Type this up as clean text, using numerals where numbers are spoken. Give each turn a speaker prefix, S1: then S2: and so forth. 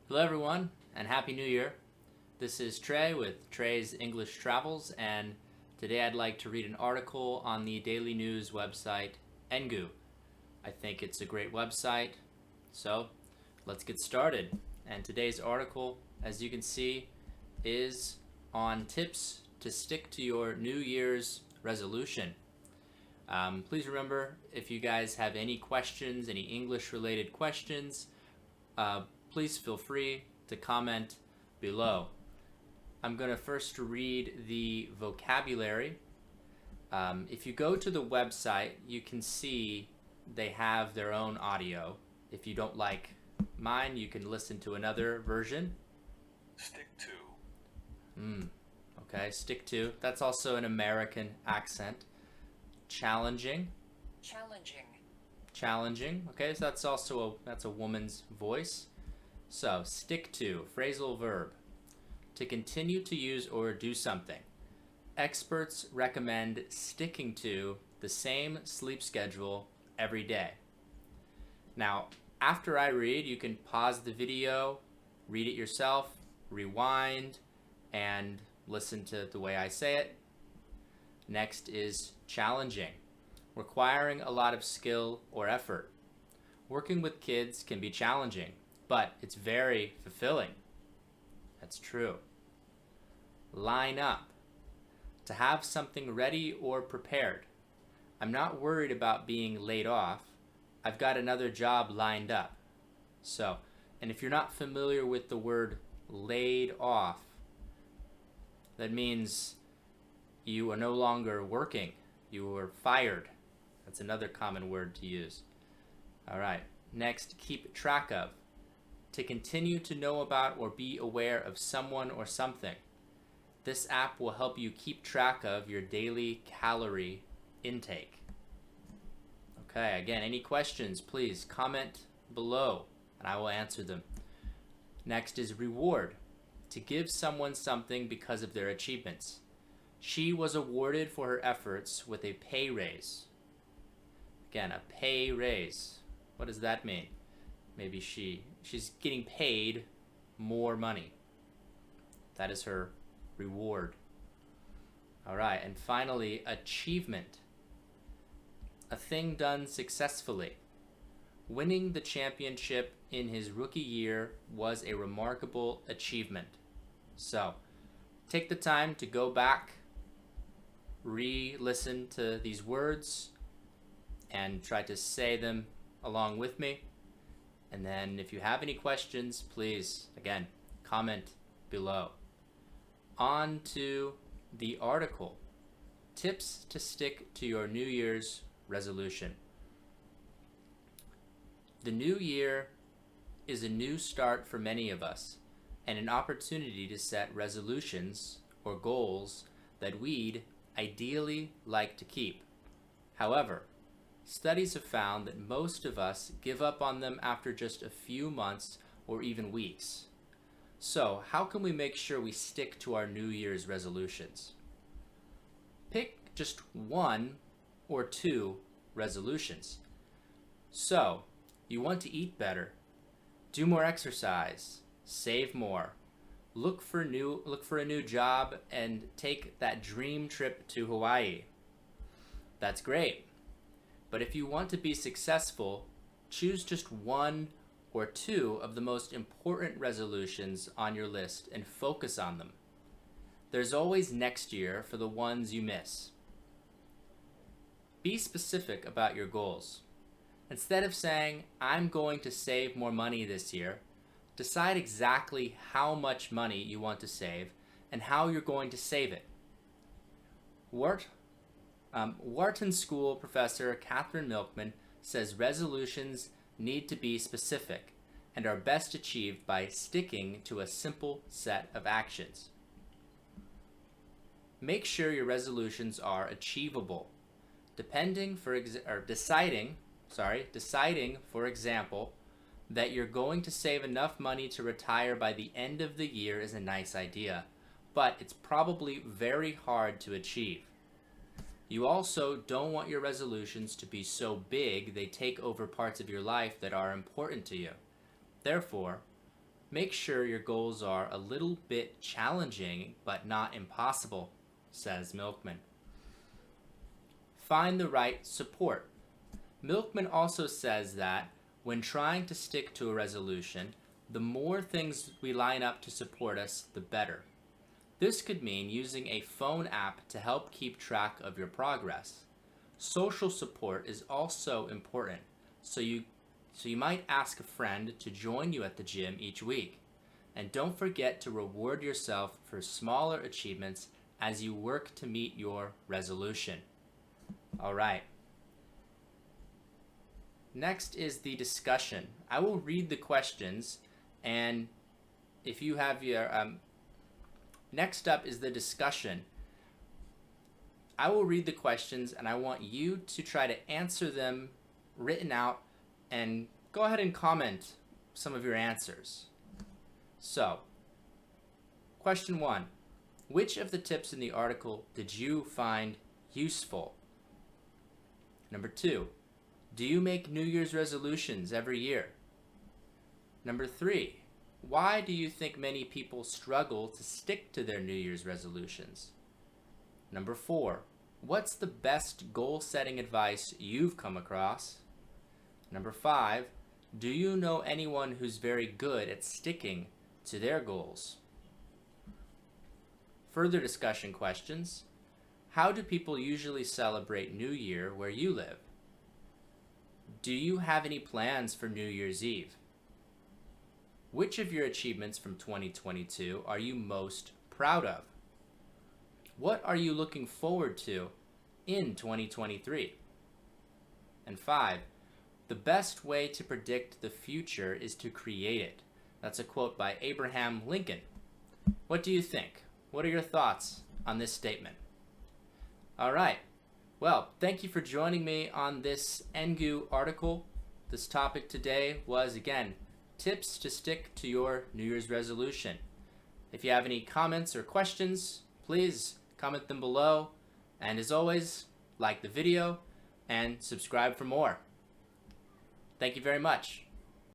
S1: Hello, everyone, and Happy New Year. This is Trey with Trey's English Travels, and today I'd like to read an article on the daily news website Engoo. I think it's a great website, so let's get started. And today's article, as you can see, is on tips to stick to your New Year's resolution. Please remember, if you guys have any questions, any English related questions, uh, please feel free to comment below. I'm going to first read the vocabulary. If you go to the website, you can see they have their own audio. If you don't like mine, you can listen to another version.
S2: Stick to.
S1: Okay, stick to. That's also an American accent. Challenging.
S3: Challenging.
S1: Challenging. Okay, so that's a woman's voice. So, stick to, phrasal verb. To continue to use or do something. Experts recommend sticking to the same sleep schedule every day. Now, after I read, you can pause the video, read it yourself, rewind, and listen to the way I say it. Next is challenging, requiring a lot of skill or effort. Working with kids can be challenging, but it's very fulfilling. That's true. Line up, to have something ready or prepared. I'm not worried about being laid off. I've got another job lined up. So, and if you're not familiar with the word laid off, that means you are no longer working. You were fired. That's another common word to use. All right. Next, keep track of. To continue to know about or be aware of someone or something. This app will help you keep track of your daily calorie intake. Okay, again, any questions, please comment below and I will answer them. Next is reward. To give someone something because of their achievements. She was awarded for her efforts with a pay raise. Again, a pay raise. What does that mean? Maybe she's getting paid more money. That is her reward. All right, and finally, achievement. A thing done successfully. Winning the championship in his rookie year was a remarkable achievement. So, take the time to go back, re-listen to these words, and try to say them along with me. And then if you have any questions, please, again, comment below. On to the article. Tips to stick to your New Year's resolution. The new year is a new start for many of us, and an opportunity to set resolutions or goals that we'd ideally like to keep. However, studies have found that most of us give up on them after just a few months or even weeks. So, how can we make sure we stick to our New Year's resolutions? Pick just one or two resolutions. So, you want to eat better, do more exercise, save more, look for a new job, and take that dream trip to Hawaii. That's great. But if you want to be successful, choose just one or two of the most important resolutions on your list and focus on them. There's always next year for the ones you miss. Be specific about your goals. Instead of saying, I'm going to save more money this year, decide exactly how much money you want to save and how you're going to save it. Wharton School professor Catherine Milkman says resolutions need to be specific and are best achieved by sticking to a simple set of actions. Make sure your resolutions are achievable. Deciding, for example, that you're going to save enough money to retire by the end of the year is a nice idea, but it's probably very hard to achieve. You also don't want your resolutions to be so big they take over parts of your life that are important to you. Therefore, Make sure your goals are a little bit challenging but not impossible, says Milkman. Find the right support. Milkman also says that when trying to stick to a resolution, the more things we line up to support us, the better. This could mean using a phone app to help keep track of your progress. Social support is also important, so you might ask a friend to join you at the gym each week. And don't forget to reward yourself for smaller achievements as you work to meet your resolution. All right. Next is the discussion. I will read the questions, and if you have your next up is the discussion. I will read the questions, and I want you to try to answer them written out, and go ahead and comment some of your answers. So, question 1. Which of the tips in the article did you find useful? Number 2. Do you make New Year's resolutions every year? Number 3. Why do you think many people struggle to stick to their New Year's resolutions? Number 4. What's the best goal-setting advice you've come across? Number 5. Do you know anyone who's very good at sticking to their goals? Further discussion questions. How do people usually celebrate New Year where you live? Do you have any plans for New Year's Eve? Which of your achievements from 2022 are you most proud of? What are you looking forward to in 2023? And 5, the best way to predict the future is to create it. That's a quote by Abraham Lincoln. What do you think? What are your thoughts on this statement? All right. Well, thank you for joining me on this Engoo article. This topic today was, again, tips to stick to your New Year's resolution. If you have any comments or questions, please comment them below. And as always, like the video and subscribe for more. Thank you very much.